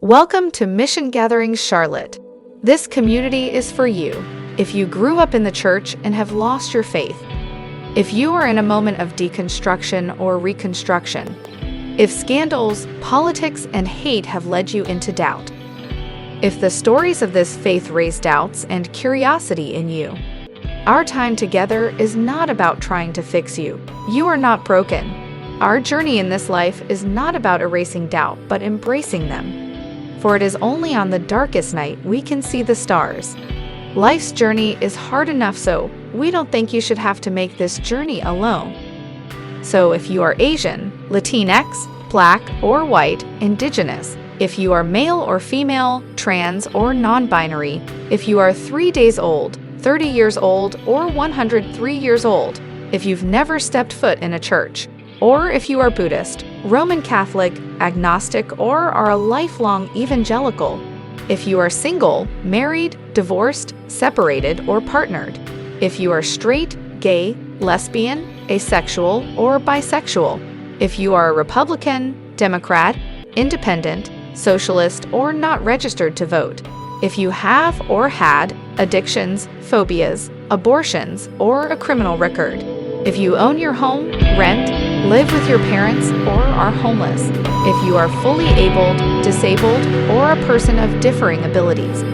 Welcome to Mission Gathering Charlotte. This community is for you. If you grew up in the church and have lost your faith, if you are in a moment of deconstruction or reconstruction, if scandals, politics, and hate have led you into doubt, if the stories of this faith raise doubts and curiosity in you, our time together is not about trying to fix you. You are not broken. Our journey in this life is not about erasing doubt, but embracing them. For it is only on the darkest night we can see the stars. Life's journey is hard enough, so we don't think you should have to make this journey alone. So if you are Asian, Latinx, Black or White, Indigenous, if you are male or female, trans or non-binary, if you are 3 days old, 30 years old, or 103 years old, if you've never stepped foot in a church, or if you are Buddhist, Roman Catholic, agnostic, or are a lifelong evangelical, if you are single, married, divorced, separated, or partnered, if you are straight, gay, lesbian, asexual, or bisexual, if you are a Republican, Democrat, Independent, Socialist, or not registered to vote, if you have or had addictions, phobias, abortions, or a criminal record, if you own your home, rent, live with your parents, or are homeless, if you are fully abled, disabled, or a person of differing abilities,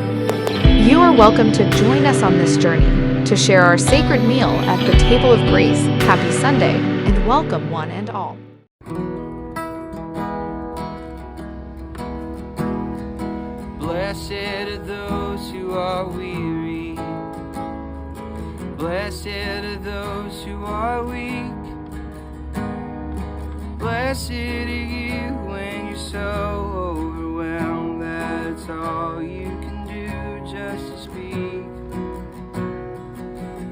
you are welcome to join us on this journey to share our sacred meal at the table of grace. Happy Sunday, and welcome one and all. Blessed are those who are weary. Blessed are those who are weak. Blessed are you when you're so overwhelmed that it's all you can do just to speak.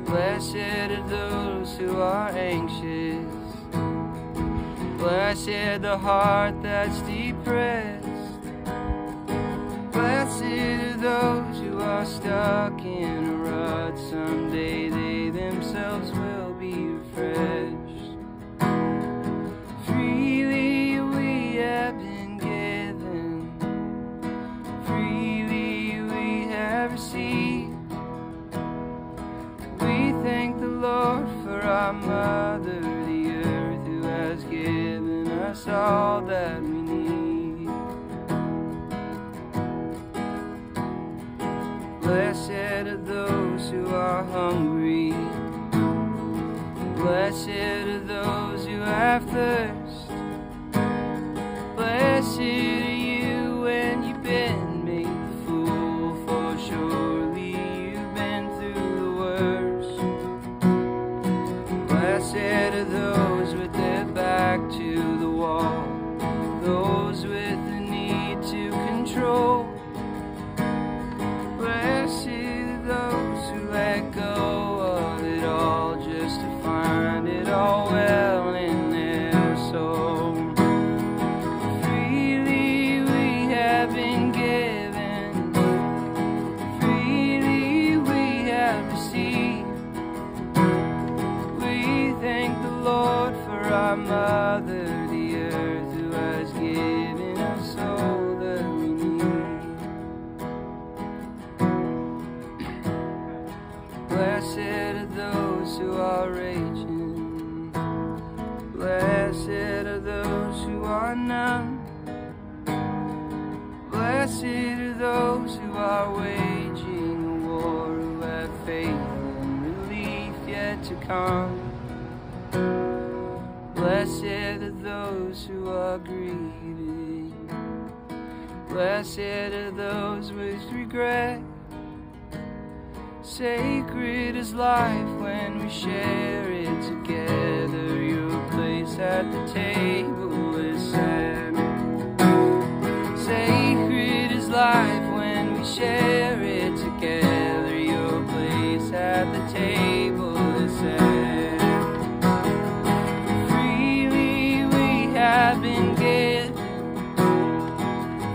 Blessed are those who are anxious. Blessed the heart that's depressed. Blessed are those who are stuck in a rut. Someday they themselves will be refreshed. Freely we have been given. Freely we have received. We thank the Lord for our Mother, the earth, who has given us all that we need. Blessed are those who are hungry. Blessed are those who have thirst. Blessed are you when you've been made a fool, for surely you've been through the worst. Blessed are those with their back to the wall, those with the need to control. Blessed are those who let go of it all just to find it all well in their soul. Freely we have been given. Freely we have received. We thank the Lord for our Mother, the earth, who has given us all that we need. Blessed are those who are raging. Blessed are those who are numb. Blessed are those who are waging a war, who have faith and relief yet to come. Blessed are those who are grieving. Blessed are those with regret. Sacred is life when we share it together. Your place at the table is set. Sacred is life when we share it together. Your place at the table is set. Freely we have been given.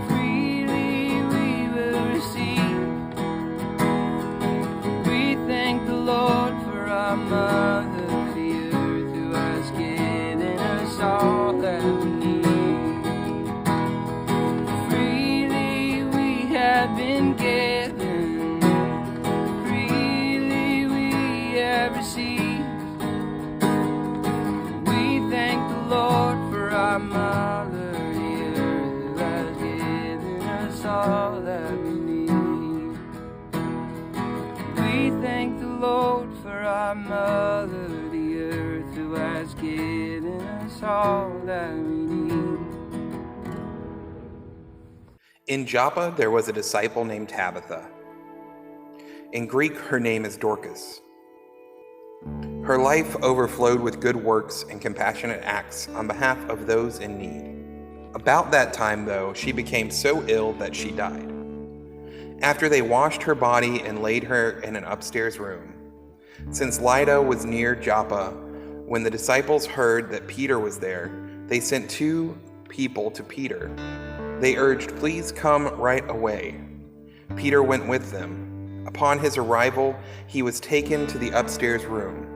Freely we will receive. We thank the Lord for our Mother, the earth, who has given us all that we need. have been given, freely we have received. We thank the Lord for our mother, the earth, who has given us all that we need. We thank the Lord for our mother, the earth, who has given us all that we need. In Joppa, there was a disciple named Tabitha. In Greek, her name is Dorcas. Her life overflowed with good works and compassionate acts on behalf of those in need. About that time, though, she became so ill that she died. After they washed her body and laid her in an upstairs room, since Lydda was near Joppa, when the disciples heard that Peter was there, they sent 2 people to Peter. They urged, "Please come right away." Peter went with them. Upon his arrival, he was taken to the upstairs room.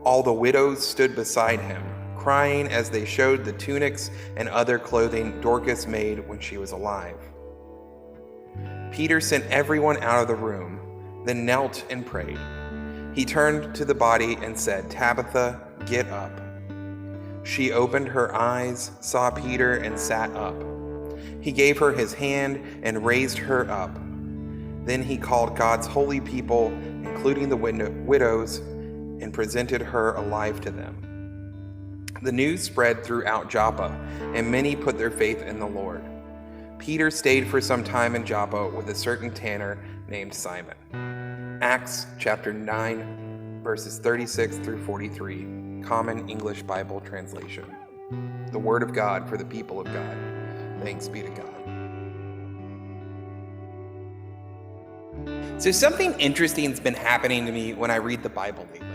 All the widows stood beside him, crying as they showed the tunics and other clothing Dorcas made when she was alive. Peter sent everyone out of the room, then knelt and prayed. He turned to the body and said, "Tabitha, get up." She opened her eyes, saw Peter, and sat up. He gave her his hand and raised her up. Then he called God's holy people, including the widows, and presented her alive to them. The news spread throughout Joppa, and many put their faith in the Lord. Peter stayed for some time in Joppa with a certain tanner named Simon. Acts chapter 9, verses 36 through 43, Common English Bible translation. The word of God for the people of God. Thanks be to God. So something interesting has been happening to me when I read the Bible lately.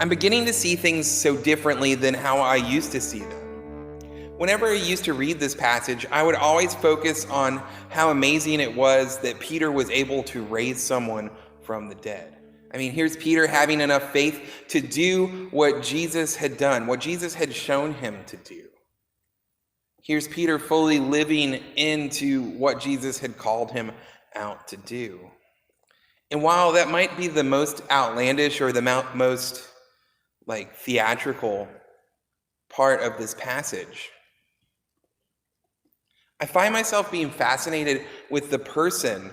I'm beginning to see things so differently than how I used to see them. Whenever I used to read this passage, I would always focus on how amazing it was that Peter was able to raise someone from the dead. I mean, here's Peter having enough faith to do what Jesus had done, what Jesus had shown him to do. Here's Peter fully living into what Jesus had called him out to do. And while that might be the most outlandish or the most theatrical part of this passage, I find myself being fascinated with the person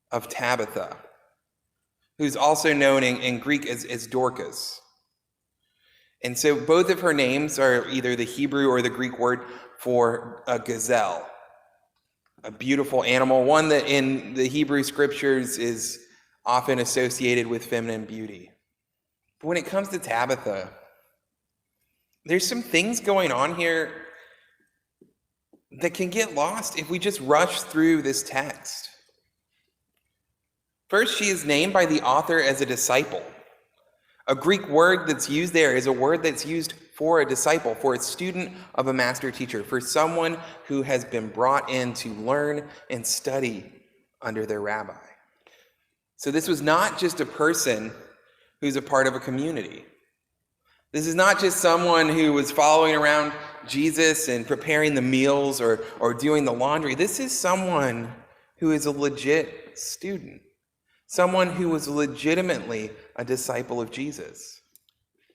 of Tabitha, who's also known in Greek as Dorcas. And so both of her names are either the Hebrew or the Greek word for a gazelle, a beautiful animal, one that in the Hebrew scriptures is often associated with feminine beauty. But when it comes to Tabitha, there's some things going on here that can get lost if we just rush through this text. First, she is named by the author as a disciple. A Greek word that's used there is a word that's used for a disciple, for a student of a master teacher, for someone who has been brought in to learn and study under their rabbi. So this was not just a person who's a part of a community. This is not just someone who was following around Jesus and preparing the meals or doing the laundry. This is someone who is a legit student, someone who was legitimately a disciple of Jesus.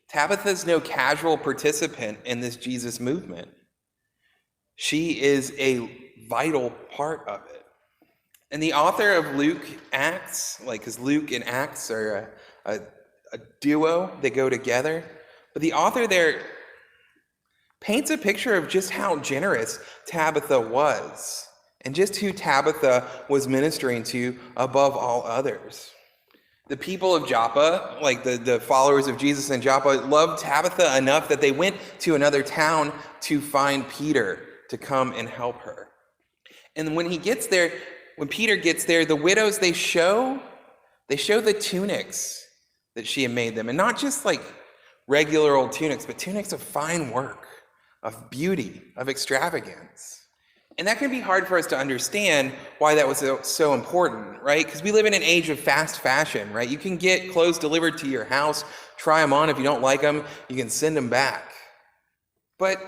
Tabitha's no casual participant in this Jesus movement. She is a vital part of it. And the author of Luke Acts, because Luke and Acts are a duo, they go together. But the author there paints a picture of just how generous Tabitha was and just who Tabitha was ministering to above all others. The people of Joppa, the followers of Jesus in Joppa, loved Tabitha enough that they went to another town to find Peter to come and help her. And when Peter gets there, the widows, they show the tunics that she had made them. And not just regular old tunics, but tunics of fine work, of beauty, of extravagance. And that can be hard for us to understand why that was so important, right? Because we live in an age of fast fashion, right? You can get clothes delivered to your house, try them on. If you don't like them, you can send them back. But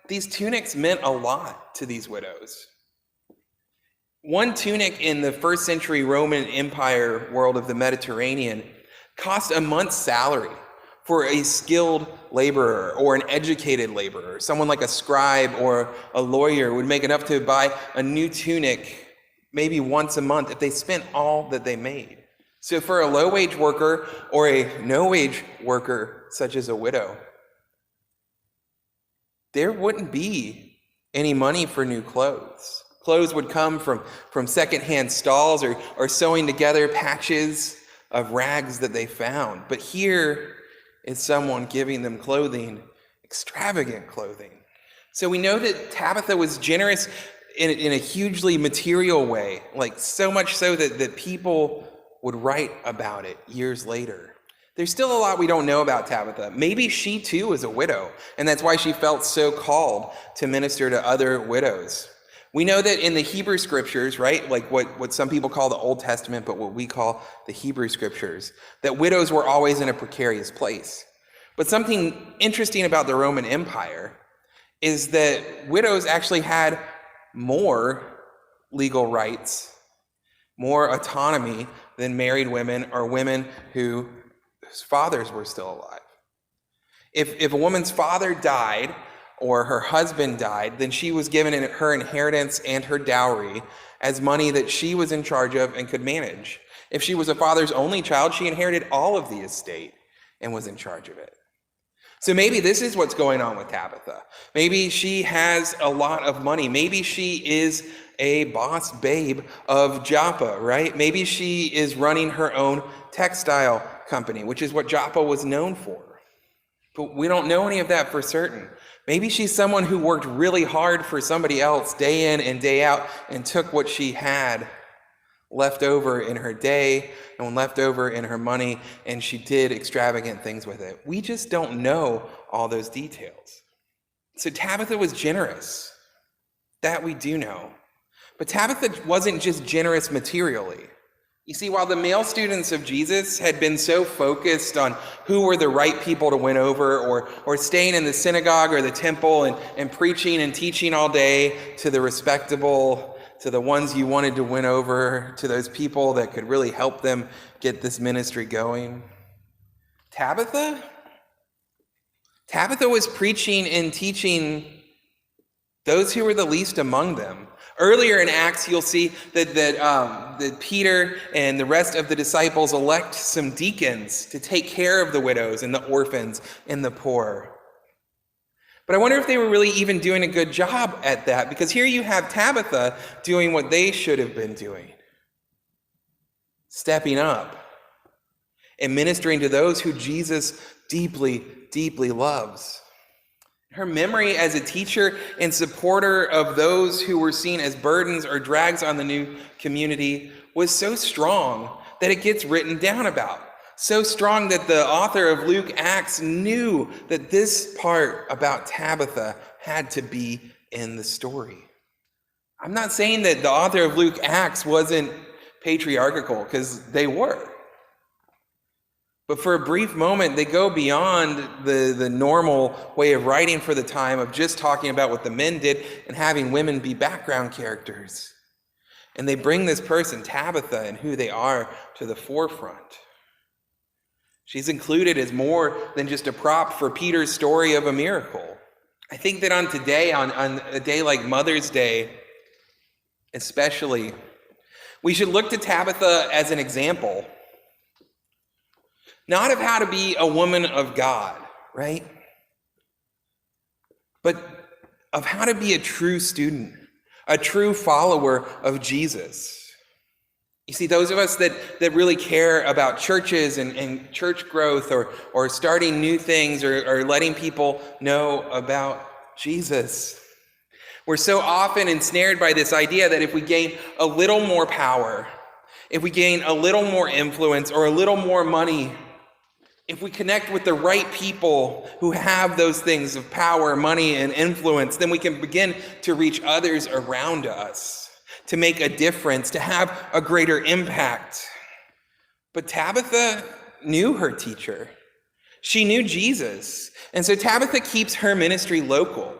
these tunics meant a lot to these widows. One tunic in the first century Roman Empire world of the Mediterranean cost a month's salary for a skilled laborer or an educated laborer. Someone like a scribe or a lawyer would make enough to buy a new tunic maybe once a month if they spent all that they made. So for a low-wage worker or a no-wage worker, such as a widow, there wouldn't be any money for new clothes. Clothes would come from secondhand stalls or sewing together patches of rags that they found. But here is someone giving them clothing, extravagant clothing. So we know that Tabitha was generous in a hugely material way, like so much so that people would write about it years later. There's still a lot we don't know about Tabitha. Maybe she too was a widow, and that's why she felt so called to minister to other widows. We know that in the Hebrew scriptures, right, like what some people call the Old Testament, but what we call the Hebrew scriptures, that widows were always in a precarious place. But something interesting about the Roman Empire is that widows actually had more legal rights, more autonomy than married women or women whose fathers were still alive. If a woman's father died, or her husband died, then she was given her inheritance and her dowry as money that she was in charge of and could manage. If she was a father's only child, she inherited all of the estate and was in charge of it. So maybe this is what's going on with Tabitha. Maybe she has a lot of money. Maybe she is a boss babe of Joppa, right? Maybe she is running her own textile company, which is what Joppa was known for. But we don't know any of that for certain. Maybe she's someone who worked really hard for somebody else day in and day out and took what she had left over in her day and left over in her money, and she did extravagant things with it. We just don't know all those details. So Tabitha was generous. That we do know. But Tabitha wasn't just generous materially. You see, while the male students of Jesus had been so focused on who were the right people to win over, or staying in the synagogue or the temple and preaching and teaching all day to the respectable, to the ones you wanted to win over, to those people that could really help them get this ministry going, Tabitha was preaching and teaching those who were the least among them. Earlier in Acts, you'll see that Peter and the rest of the disciples elect some deacons to take care of the widows and the orphans and the poor. But I wonder if they were really even doing a good job at that, because here you have Tabitha doing what they should have been doing, stepping up and ministering to those who Jesus deeply, deeply loves. Her memory as a teacher and supporter of those who were seen as burdens or drags on the new community was so strong that it gets written down about. So strong that the author of Luke Acts knew that this part about Tabitha had to be in the story. I'm not saying that the author of Luke Acts wasn't patriarchal, because they were. But for a brief moment, they go beyond the normal way of writing for the time of just talking about what the men did and having women be background characters. And they bring this person, Tabitha, and who they are to the forefront. She's included as more than just a prop for Peter's story of a miracle. I think that on a day like Mother's Day, especially, we should look to Tabitha as an example. Not of how to be a woman of God, right? But of how to be a true student, a true follower of Jesus. You see, those of us that really care about churches and church growth or starting new things or letting people know about Jesus, we're so often ensnared by this idea that if we gain a little more power, if we gain a little more influence or a little more money, if we connect with the right people who have those things of power, money, and influence, then we can begin to reach others around us, to make a difference, to have a greater impact. But Tabitha knew her teacher. She knew Jesus. And so Tabitha keeps her ministry local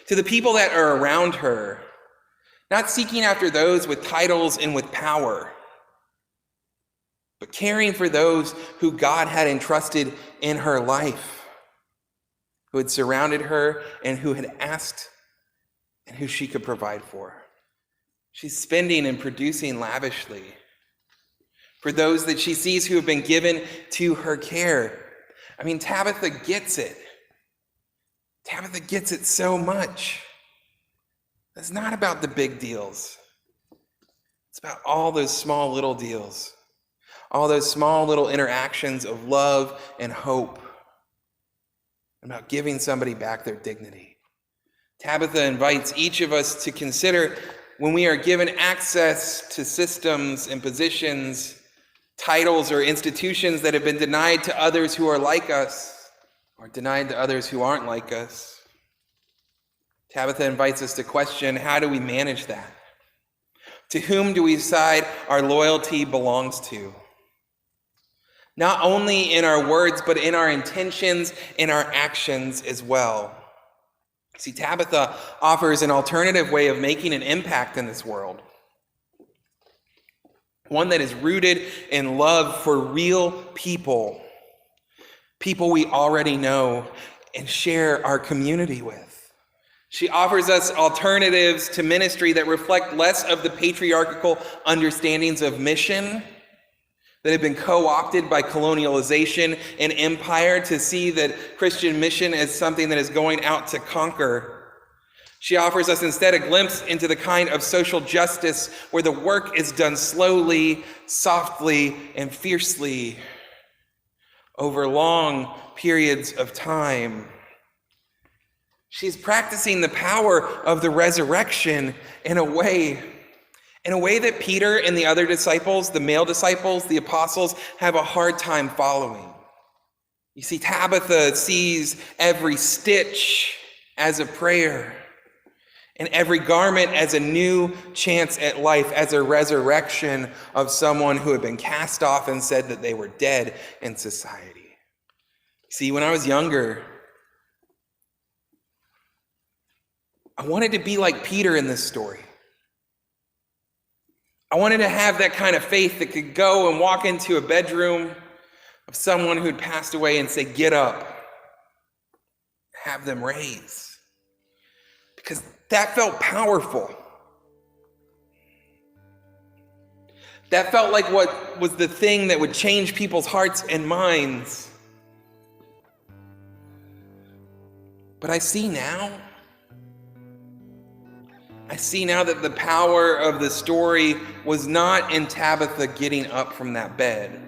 to the people that are around her. not seeking after those with titles and with power, but caring for those who God had entrusted in her life, who had surrounded her and who had asked and who she could provide for. She's spending and producing lavishly for those that she sees who have been given to her care. I mean, Tabitha gets it. Tabitha gets it so much. It's not about the big deals. It's about all those small little deals, all those small little interactions of love and hope, about giving somebody back their dignity. Tabitha invites each of us to consider when we are given access to systems and positions, titles or institutions that have been denied to others who are like us or denied to others who aren't like us. Tabitha invites us to question, how do we manage that? To whom do we decide our loyalty belongs to? Not only in our words, but in our intentions, in our actions as well. See, Tabitha offers an alternative way of making an impact in this world. One that is rooted in love for real people, people we already know and share our community with. She offers us alternatives to ministry that reflect less of the patriarchal understandings of mission that have been co-opted by colonialization and empire to see that Christian mission as something that is going out to conquer. She offers us instead a glimpse into the kind of social justice where the work is done slowly, softly, and fiercely over long periods of time. She's practicing the power of the resurrection in a way that Peter and the other disciples, the male disciples, the apostles, have a hard time following. You see, Tabitha sees every stitch as a prayer and every garment as a new chance at life, as a resurrection of someone who had been cast off and said that they were dead in society. See, when I was younger, I wanted to be like Peter in this story. I wanted to have that kind of faith that could go and walk into a bedroom of someone who'd passed away and say, get up, have them raise. Because that felt powerful. That felt like what was the thing that would change people's hearts and minds. But I see now that the power of the story was not in Tabitha getting up from that bed.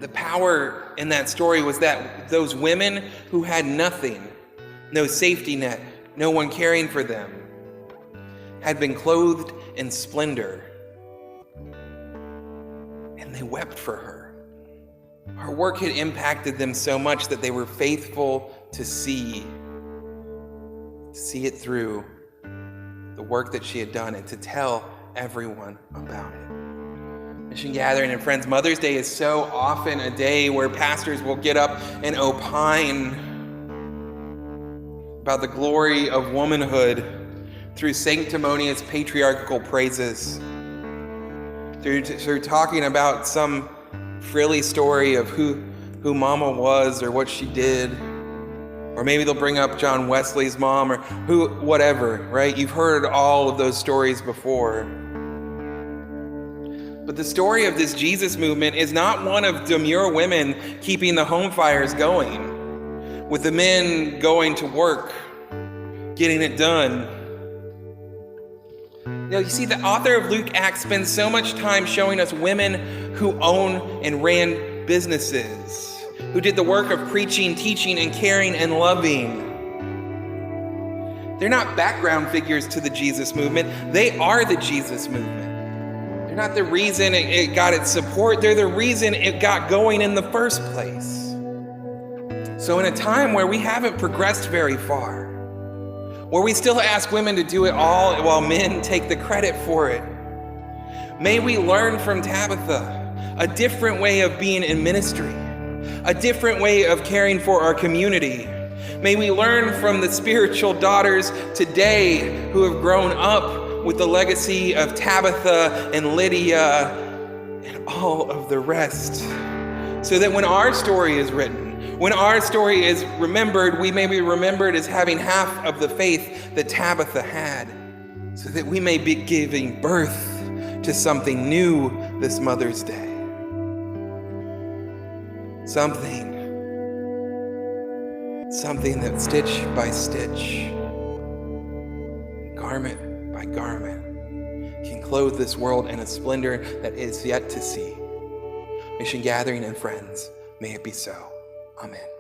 The power in that story was that those women who had nothing, no safety net, no one caring for them, had been clothed in splendor. And they wept for her. Her work had impacted them so much that they were faithful to see it through, the work that she had done, and to tell everyone about it. Mission Gathering and friends, Mother's Day is so often a day where pastors will get up and opine about the glory of womanhood through sanctimonious patriarchal praises, through talking about some frilly story of who Mama was or what she did. Or maybe they'll bring up John Wesley's mom or whatever, right? You've heard all of those stories before. But the story of this Jesus movement is not one of demure women keeping the home fires going, with the men going to work, getting it done. Now, you see, the author of Luke Acts spends so much time showing us women who own and ran businesses, who did the work of preaching, teaching, and caring and loving. They're not background figures to the Jesus movement. They are the Jesus movement. They're not the reason it got its support. They're the reason it got going in the first place. So in a time where we haven't progressed very far, where we still ask women to do it all while men take the credit for it, may we learn from Tabitha a different way of being in ministry, a different way of caring for our community. May we learn from the spiritual daughters today who have grown up with the legacy of Tabitha and Lydia and all of the rest, so that when our story is written, when our story is remembered, we may be remembered as having half of the faith that Tabitha had, so that we may be giving birth to something new this Mother's Day. Something that stitch by stitch, garment by garment, can clothe this world in a splendor that is yet to see. Mission Gathering and friends, may it be so. Amen.